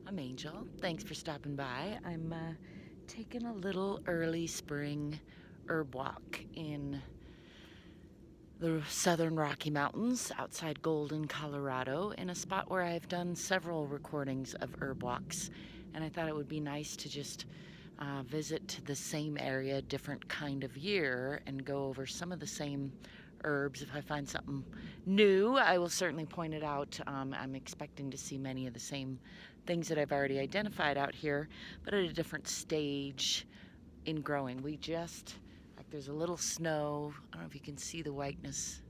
I'm Angel. Thanks for stopping by. I'm taking a little early spring herb walk in the southern Rocky Mountains outside Golden, Colorado, in a spot where I've done several recordings of herb walks. And I thought it would be nice to just visit the same area, different kind of year, and go over some of the same herbs. If I find something new, I will certainly point it out. I'm expecting to see many of the same things that I've already identified out here, but at a different stage in growing. Like there's a little snow. I don't know if you can see the whiteness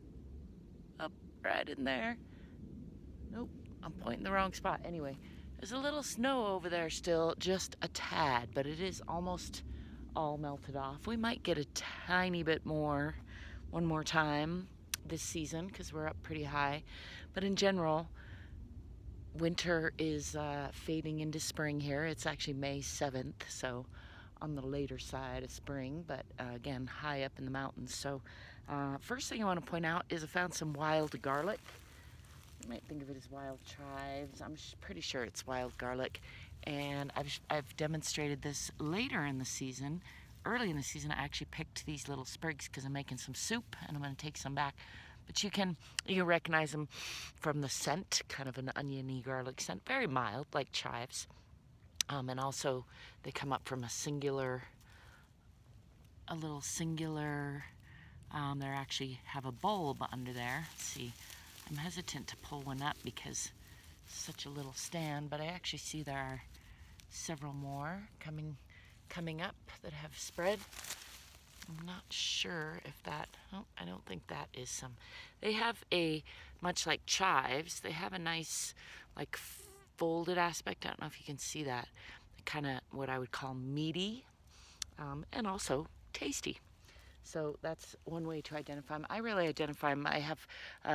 up right in there. Nope, I'm pointing the wrong spot. Anyway, there's a little snow over there still, just a tad, but it is almost all melted off. We might get a tiny bit more one more time this season because we're up pretty high. But in general, winter is fading into spring here. It's actually May 7th, so on the later side of spring, but again, high up in the mountains. So first thing I want to point out is I found some wild garlic. You might think of it as wild chives. I'm pretty sure it's wild garlic. And I've demonstrated this later in the season. Early in the season, I actually picked these little sprigs because I'm making some soup and I'm going to take some back. But you can recognize them from the scent, kind of an oniony garlic scent, very mild, like chives. And also, they come up from a little singular. They actually have a bulb under there. Let's see. I'm hesitant to pull one up because it's such a little stand, but I actually see there are several more coming up that have spread. I'm not sure if that, oh, I don't think that is some. They have much like chives, they have a nice like folded aspect. I don't know if you can see that. Kind of what I would call meaty and also tasty. So that's one way to identify them. I really identify them. I have,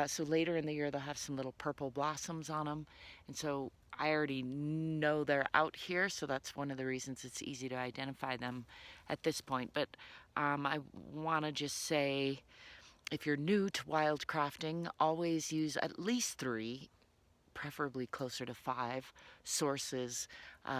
so later in the year they'll have some little purple blossoms on them. And so I already know they're out here, so that's one of the reasons it's easy to identify them at this point. But I want to just say, if you're new to wild crafting, always use at least 3, preferably closer to 5 sources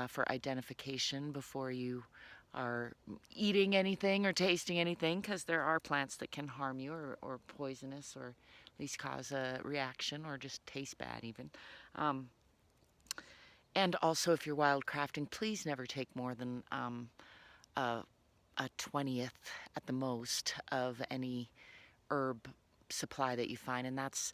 for identification before you are eating anything or tasting anything, because there are plants that can harm you or poisonous, or at least cause a reaction or just taste bad even. And also, if you're wild crafting, please never take more than a 20th at the most of any herb supply that you find, and that's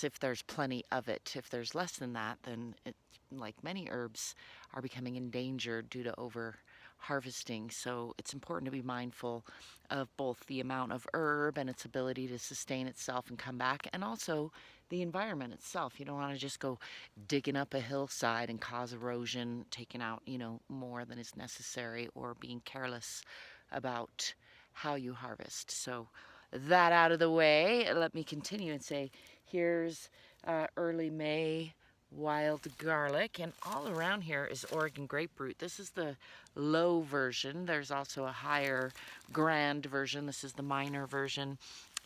if there's plenty of it. If there's less than that, then it, like many herbs, are becoming endangered due to over harvesting. So it's important to be mindful of both the amount of herb and its ability to sustain itself and come back, and also the environment itself. You don't want to just go digging up a hillside and cause erosion, taking out, more than is necessary, or being careless about how you harvest. So that out of the way, let me continue and say, here's early May wild garlic, and all around here is Oregon grapefruit. This is the low version. There's also a higher grand version. This is the minor version,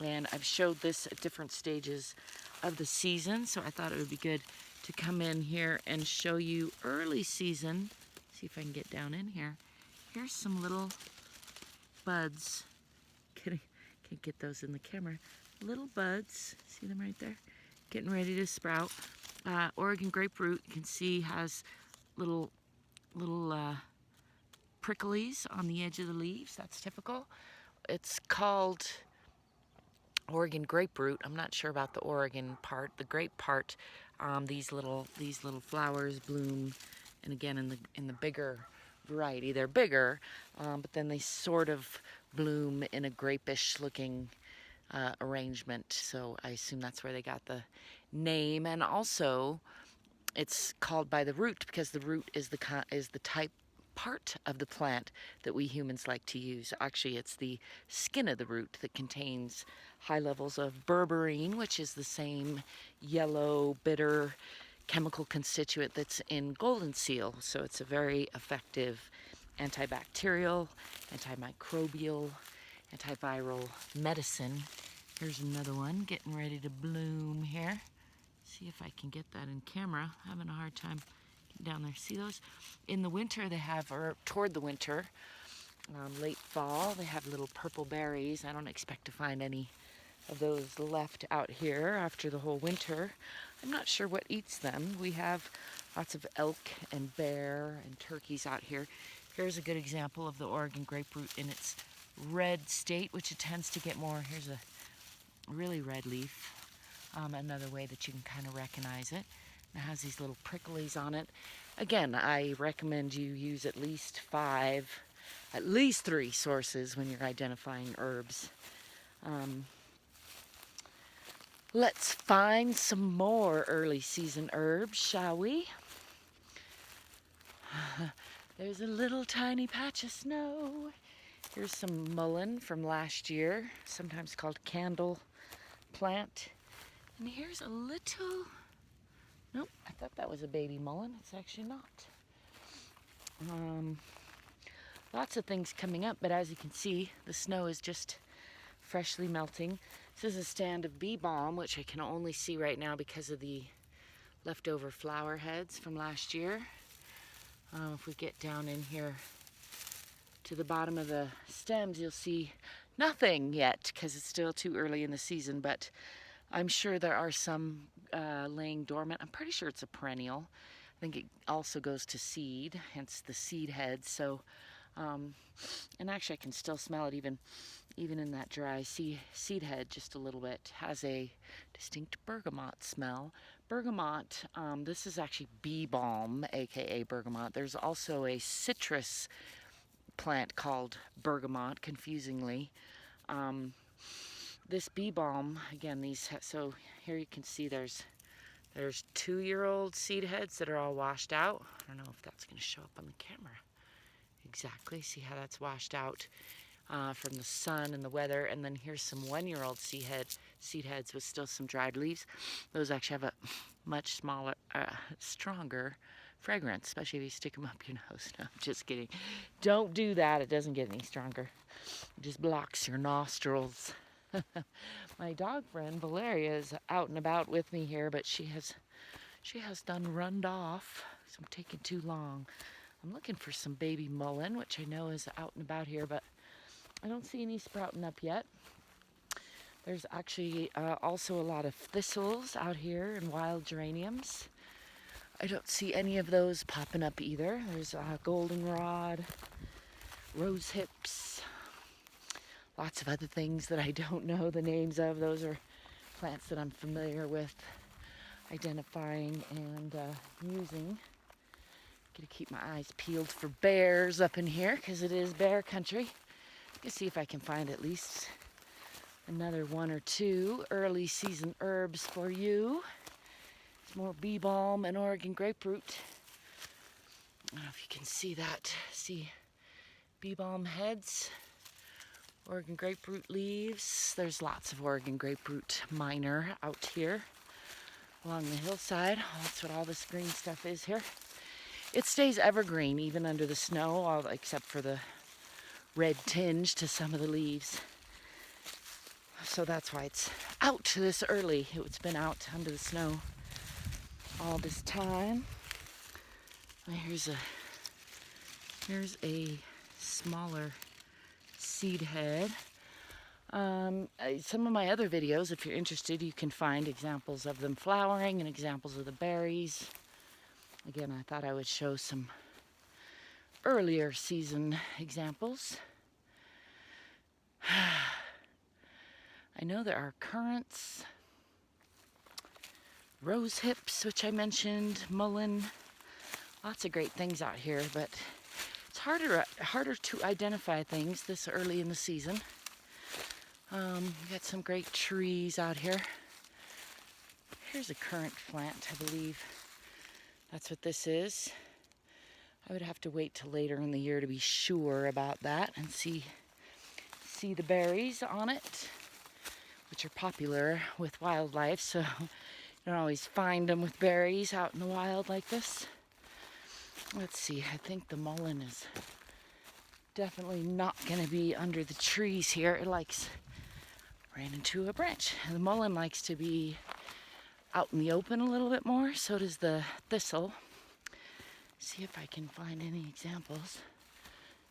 and I've showed this at different stages of the season, so I thought it would be good to come in here and show you early season. See if I can get down in here. Here's some little buds. Can't get those in the camera. Little buds, see them right there? Getting ready to sprout. Oregon grapefruit, you can see, has little pricklies on the edge of the leaves. That's typical. It's called Oregon grapefruit. I'm not sure about the Oregon part. The grape part, these little flowers bloom, and again in the bigger variety, they're bigger, but then they sort of bloom in a grapish looking arrangement. So I assume that's where they got the name. And also, it's called by the root because the root is the type part of the plant that we humans like to use. Actually, it's the skin of the root that contains high levels of berberine, which is the same yellow, bitter chemical constituent that's in golden seal. So it's a very effective antibacterial, antimicrobial, antiviral medicine. Here's another one getting ready to bloom here. See if I can get that in camera. Having a hard time down there. See those? In the winter they have, or toward the winter, late fall, they have little purple berries. I don't expect to find any of those left out here after the whole winter. I'm not sure what eats them. We have lots of elk and bear and turkeys out here. Here's a good example of the Oregon grapefruit in its red state, which it tends to get more. Here's a really red leaf. Another way that you can kind of recognize it. It has these little pricklies on it. Again, I recommend you use at least 3 sources when you're identifying herbs. Let's find some more early season herbs, shall we? There's a little tiny patch of snow. Here's some mullein from last year, sometimes called candle plant. And here's a little, nope, I thought that was a baby mullein. It's actually not. Lots of things coming up, but as you can see, the snow is just freshly melting. This is a stand of bee balm, which I can only see right now because of the leftover flower heads from last year. If we get down in here to the bottom of the stems, you'll see nothing yet because it's still too early in the season, but I'm sure there are some laying dormant. I'm pretty sure it's a perennial. I think it also goes to seed, hence the seed heads. So, and actually I can still smell it even in that dry seed head just a little bit. Has a distinct bergamot smell. Bergamot, this is actually bee balm, aka bergamot. There's also a citrus plant called bergamot, confusingly. This bee balm, again, so here you can see there's 2-year-old seed heads that are all washed out. I don't know if that's going to show up on the camera exactly. See how that's washed out from the sun and the weather. And then here's some 1-year-old seed heads with still some dried leaves. Those actually have a much smaller, stronger fragrance, especially if you stick them up your nose. No, I'm just kidding. Don't do that. It doesn't get any stronger. It just blocks your nostrils. My dog friend Valeria is out and about with me here, but she has done runned off, so I'm taking too long. I'm looking for some baby mullein, which I know is out and about here, but I don't see any sprouting up yet. There's actually also a lot of thistles out here and wild geraniums. I don't see any of those popping up either. There's goldenrod, rose hips, lots of other things that I don't know the names of. Those are plants that I'm familiar with identifying and using. Gotta keep my eyes peeled for bears up in here because it is bear country. Let's see if I can find at least another 1 or 2 early season herbs for you. It's more bee balm and Oregon grapefruit. I don't know if you can see that. See bee balm heads, Oregon grapefruit leaves. There's lots of Oregon grapefruit minor out here along the hillside. That's what all this green stuff is here. It stays evergreen even under the snow, except for the red tinge to some of the leaves. So that's why it's out this early. It's been out under the snow all this time. Here's a smaller seed head. Some of my other videos, if you're interested, you can find examples of them flowering and examples of the berries. Again, I thought I would show some earlier season examples. I know there are currants, rose hips, which I mentioned, mullein, lots of great things out here, but it's harder to identify things this early in the season. We've got some great trees out here. Here's a currant plant, I believe. That's what this is. I would have to wait till later in the year to be sure about that and see the berries on it, which are popular with wildlife, so you don't always find them with berries out in the wild like this. Let's see, I think the mullein is definitely not going to be under the trees here. It ran into a branch. The mullein likes to be out in the open a little bit more, so does the thistle. See if I can find any examples.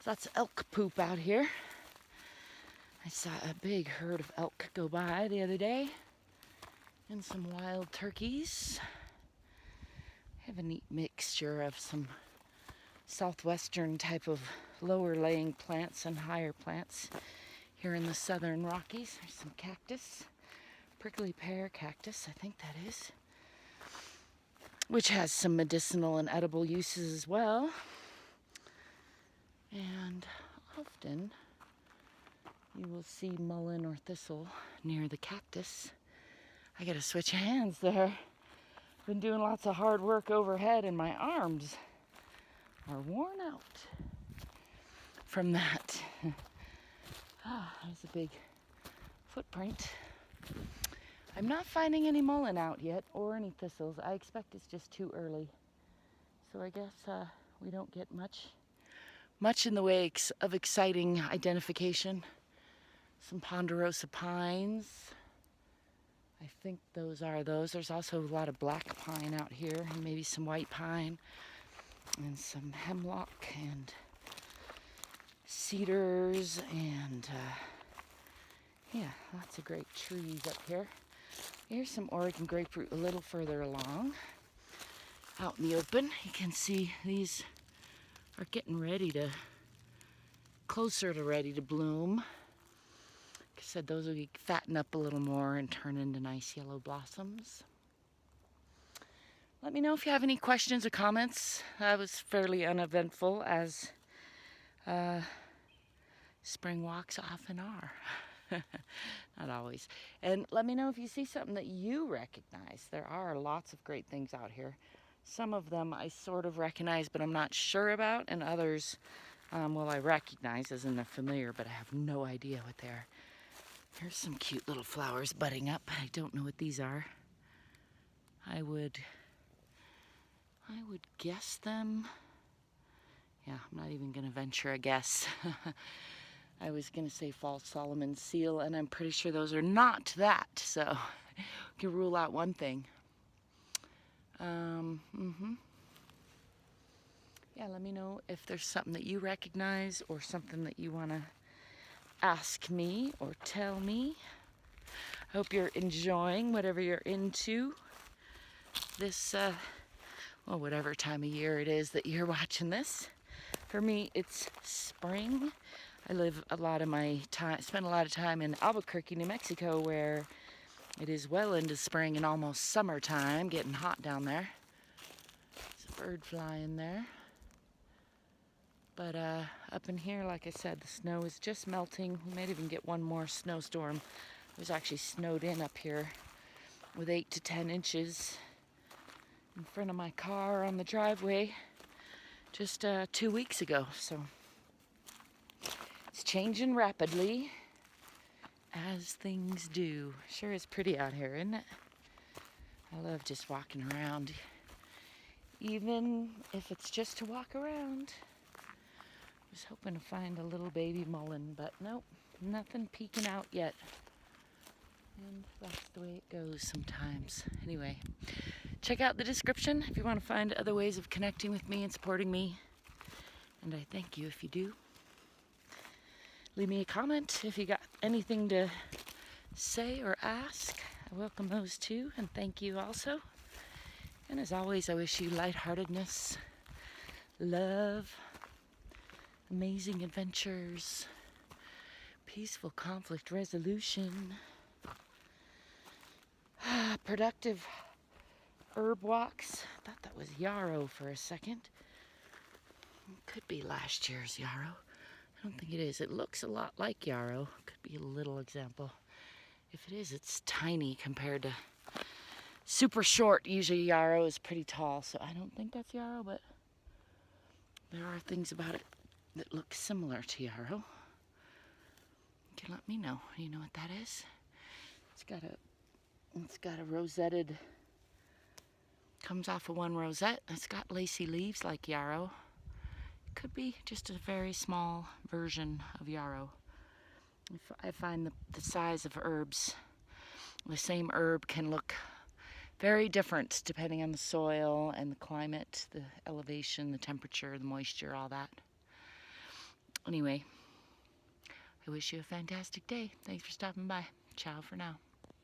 Lots of elk poop out here. I saw a big herd of elk go by the other day, and some wild turkeys. I have a neat mixture of some southwestern type of lower laying plants and higher plants here in the southern Rockies. There's some cactus, prickly pear cactus, I think that is, which has some medicinal and edible uses as well. And often you will see mullein or thistle near the cactus. I gotta switch hands there. Been doing lots of hard work overhead and my arms are worn out from that. There's a big footprint. I'm not finding any mullein out yet or any thistles. I expect it's just too early. So I guess we don't get much in the way of exciting identification. Some ponderosa pines. I think those are those. There's also a lot of black pine out here, and maybe some white pine, and some hemlock and cedars, and yeah, lots of great trees up here. Here's some Oregon grapefruit a little further along, out in the open. You can see these are getting closer to ready to bloom. Like I said, those will fatten up a little more and turn into nice yellow blossoms. Let me know if you have any questions or comments. That was fairly uneventful, as spring walks often are. Not always. And let me know if you see something that you recognize. There are lots of great things out here. Some of them I sort of recognize, but I'm not sure about, and others, well, I recognize as in they're familiar, but I have no idea what they are. Here's some cute little flowers budding up. I don't know what these are. I would guess them. Yeah, I'm not even going to venture a guess. I was going to say false Solomon seal, and I'm pretty sure those are not that, so we can rule out one thing. Yeah, let me know if there's something that you recognize or something that you want to ask me or tell me. I hope you're enjoying whatever you're into this, well, whatever time of year it is that you're watching this. For me, it's spring. I spend a lot of time in Albuquerque, New Mexico, where it is well into spring and almost summertime, getting hot down there. There's a bird flying there. But up in here, like I said, the snow is just melting. We might even get one more snowstorm. It was actually snowed in up here with 8 to 10 inches in front of my car on the driveway just 2 weeks ago. So it's changing rapidly, as things do. Sure is pretty out here, isn't it? I love just walking around, even if it's just to walk around. I was hoping to find a little baby mullein, but nope, nothing peeking out yet. And that's the way it goes sometimes. Anyway, check out the description if you want to find other ways of connecting with me and supporting me. And I thank you if you do. Leave me a comment if you got anything to say or ask. I welcome those too, and thank you also. And as always, I wish you lightheartedness, love, amazing adventures, peaceful conflict resolution, productive herb walks. I thought that was yarrow for a second. It could be last year's yarrow. I don't think it is. It looks a lot like yarrow. Could be a little example. If it is, it's tiny compared to super short. Usually yarrow is pretty tall, so I don't think that's yarrow, but there are things about it that look similar to yarrow. You can let me know. You know what that is? It's got a rosetted, comes off of one rosette. It's got lacy leaves like yarrow. It could be just a very small version of yarrow. I find the size of herbs, the same herb can look very different depending on the soil and the climate, the elevation, the temperature, the moisture, all that. Anyway, I wish you a fantastic day. Thanks for stopping by. Ciao for now.